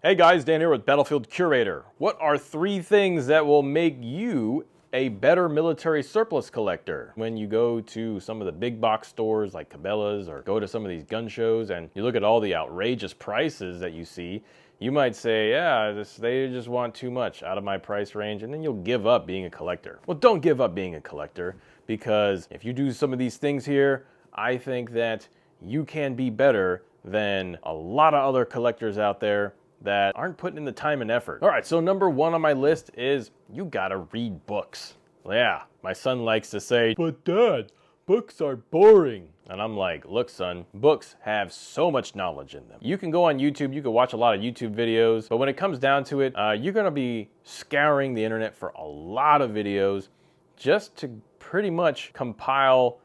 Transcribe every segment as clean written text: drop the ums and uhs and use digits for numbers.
Hey guys, Dan here with Battlefield Curator. What are 3 things that will make you a better military surplus collector? When you go to some of the big box stores like Cabela's or go to some of these gun shows and you look at all the outrageous prices that you see, you might say, yeah, they just want too much out of my price range, and then you'll give up being a collector. Well, don't give up being a collector, because if you do some of these things here, I think that you can be better than a lot of other collectors out there that aren't putting in the time and effort. All right, so number 1 on my list is you gotta read books. Yeah, my son likes to say, but Dad, books are boring. And I'm like, look son, books have so much knowledge in them. You can go on YouTube, you can watch a lot of YouTube videos, but when it comes down to it, you're gonna be scouring the internet for a lot of videos just to pretty much compile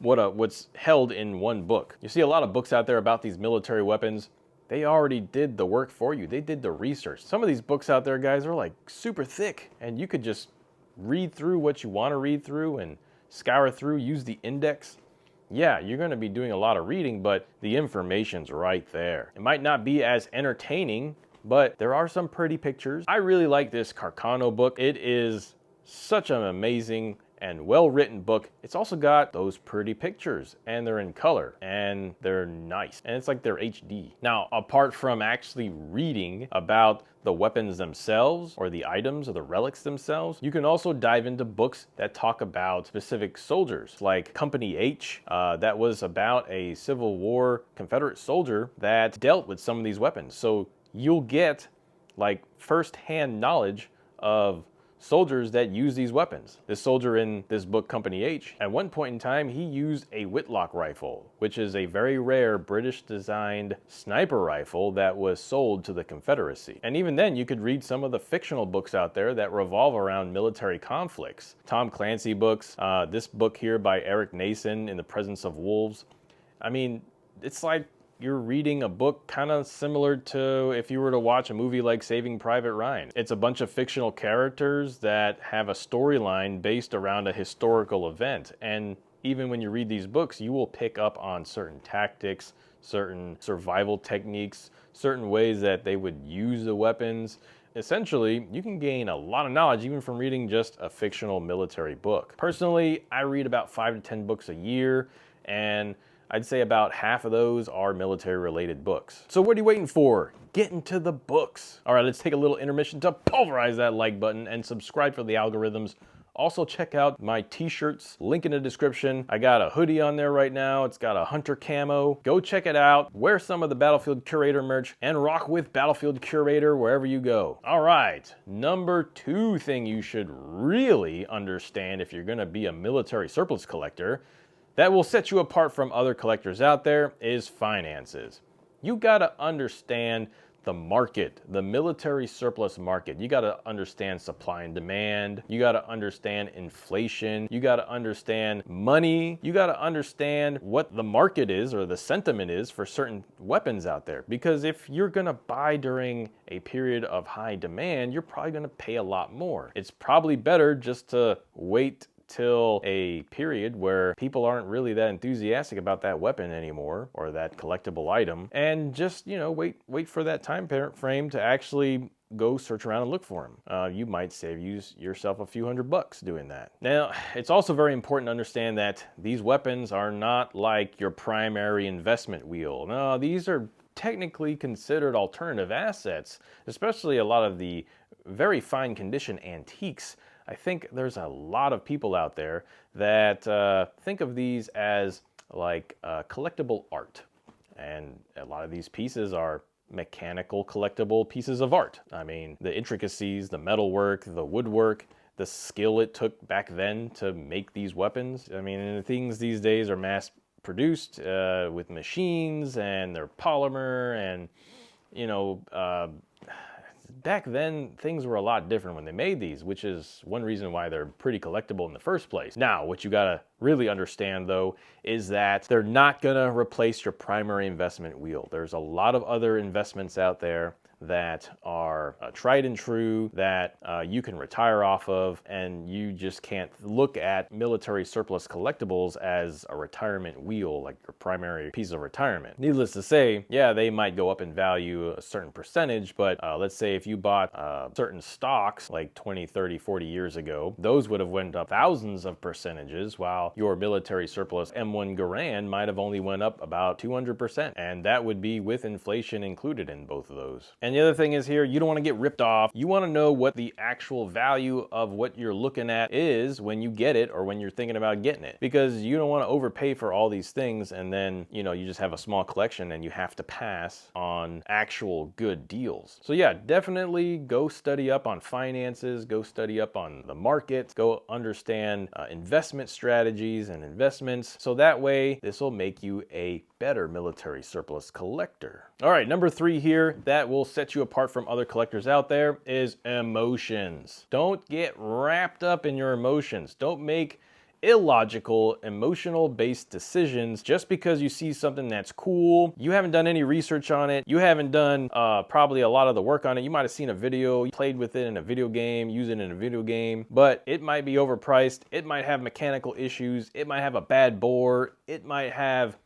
what's held in one book. You see a lot of books out there about these military weapons. They already did the work for you. They did the research. Some of these books out there, guys, are like super thick, and you could just read through what you want to read through and scour through, use the index. Yeah, you're going to be doing a lot of reading, but the information's right there. It might not be as entertaining, but there are some pretty pictures. I really like this Carcano book. It is such an amazing and well-written book. It's also got those pretty pictures, and they're in color, and they're nice, and it's like they're HD. Now, apart from actually reading about the weapons themselves or the items or the relics themselves, you can also dive into books that talk about specific soldiers, like Company H, that was about a Civil War Confederate soldier that dealt with some of these weapons. So you'll get like first-hand knowledge of soldiers that use these weapons. This soldier in this book, Company H, at one point in time, he used a Whitlock rifle, which is a very rare British-designed sniper rifle that was sold to the Confederacy. And even then, you could read some of the fictional books out there that revolve around military conflicts. Tom Clancy books, this book here by Eric Nason, In the Presence of Wolves. I mean, it's like you're reading a book kind of similar to if you were to watch a movie like Saving Private Ryan. It's a bunch of fictional characters that have a storyline based around a historical event. And even when you read these books, you will pick up on certain tactics, certain survival techniques, certain ways that they would use the weapons. Essentially, you can gain a lot of knowledge even from reading just a fictional military book. Personally, I read about 5 to 10 books a year, and I'd say about half of those are military-related books. So what are you waiting for? Get into the books. All right, let's take a little intermission to pulverize that like button and subscribe for the algorithms. Also check out my t-shirts, link in the description. I got a hoodie on there right now. It's got a hunter camo. Go check it out. Wear some of the Battlefield Curator merch and rock with Battlefield Curator wherever you go. All right, number 2 thing you should really understand if you're gonna be a military surplus collector that will set you apart from other collectors out there is finances. You gotta understand the market, the military surplus market. You gotta understand supply and demand. You gotta understand inflation. You gotta understand money. You gotta understand what the market is or the sentiment is for certain weapons out there. Because if you're gonna buy during a period of high demand, you're probably gonna pay a lot more. It's probably better just to wait till a period where people aren't really that enthusiastic about that weapon anymore or that collectible item, and just, you know, wait for that time frame to actually go search around and look for them. You might save yourself a few $100 doing that. Now, it's also very important to understand that these weapons are not like your primary investment wheel. No, these are technically considered alternative assets, especially a lot of the very fine condition antiques. I think there's a lot of people out there that think of these as like collectible art. And a lot of these pieces are mechanical collectible pieces of art. I mean, the intricacies, the metalwork, the woodwork, the skill it took back then to make these weapons. I mean, things these days are mass produced with machines, and they're polymer, and, you know, back then, things were a lot different when they made these, which is one reason why they're pretty collectible in the first place. Now, what you gotta really understand, though, is that they're not gonna replace your primary investment wheel. There's a lot of other investments out there that are tried and true, that you can retire off of, and you just can't look at military surplus collectibles as a retirement wheel, like your primary piece of retirement. Needless to say, yeah, they might go up in value a certain percentage, but let's say if you bought certain stocks like 20, 30, 40 years ago, those would have went up thousands of percentages, while your military surplus M1 Garand might have only went up about 200%, and that would be with inflation included in both of those. And the other thing is here, you don't want to get ripped off. You want to know what the actual value of what you're looking at is when you get it or when you're thinking about getting it, because you don't want to overpay for all these things and then, you know, you just have a small collection and you have to pass on actual good deals. So yeah, definitely go study up on finances, go study up on the market, go understand investment strategies and investments, so that way this will make you a better military surplus collector. All right, number 3 here that will set you apart from other collectors out there is emotions. Don't get wrapped up in your emotions. Don't make illogical, emotional-based decisions just because you see something that's cool. You haven't done any research on it. You haven't done probably a lot of the work on it. You might have seen a video, played with it in a video game, used it in a video game, but it might be overpriced. It might have mechanical issues. It might have a bad bore. It might have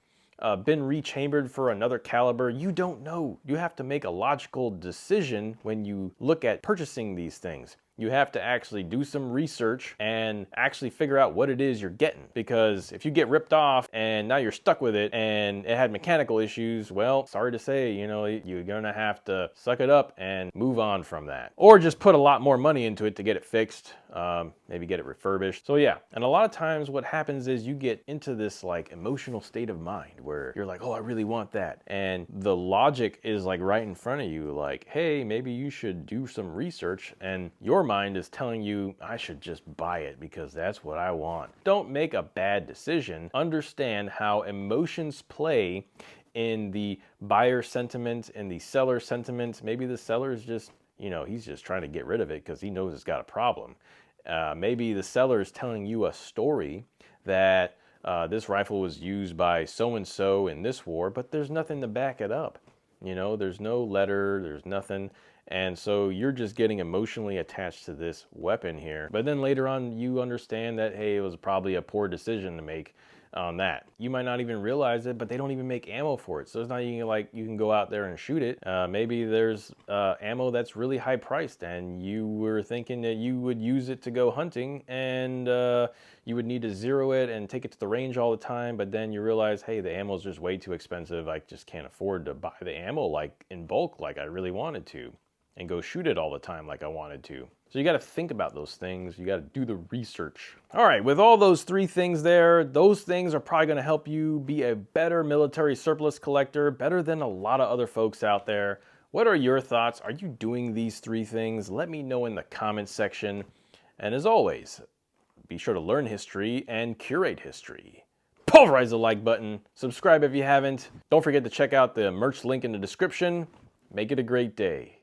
been rechambered for another caliber. You don't know. You have to make a logical decision when you look at purchasing these things. You have to actually do some research and actually figure out what it is you're getting. Because if you get ripped off and now you're stuck with it and it had mechanical issues, well, sorry to say, you know, you're gonna have to suck it up and move on from that. Or just put a lot more money into it to get it fixed, maybe get it refurbished. So yeah, and a lot of times what happens is you get into this like emotional state of mind where you're like, oh, I really want that. And the logic is like right in front of you, like, hey, maybe you should do some research, and your mind is telling you, I should just buy it because that's what I want. Don't make a bad decision. Understand how emotions play in the buyer sentiment and the seller sentiment. Maybe the seller is just, you know, he's just trying to get rid of it because he knows it's got a problem. Maybe the seller is telling you a story that this rifle was used by so-and-so in this war, but there's nothing to back it up. You know, there's no letter, there's nothing. And so you're just getting emotionally attached to this weapon here. But then later on, you understand that, hey, it was probably a poor decision to make on that. You might not even realize it, but they don't even make ammo for it. So it's not even like you can go out there and shoot it. Maybe there's ammo that's really high priced and you were thinking that you would use it to go hunting and you would need to zero it and take it to the range all the time. But then you realize, hey, the ammo is just way too expensive. I just can't afford to buy the ammo like in bulk like I really wanted to, and go shoot it all the time like I wanted to. So you got to think about those things. You got to do the research. All right, with all those 3 things there, those things are probably going to help you be a better military surplus collector, better than a lot of other folks out there. What are your thoughts? Are you doing these 3 things? Let me know in the comments section. And as always, be sure to learn history and curate history. Pulverize the like button. Subscribe if you haven't. Don't forget to check out the merch link in the description. Make it a great day.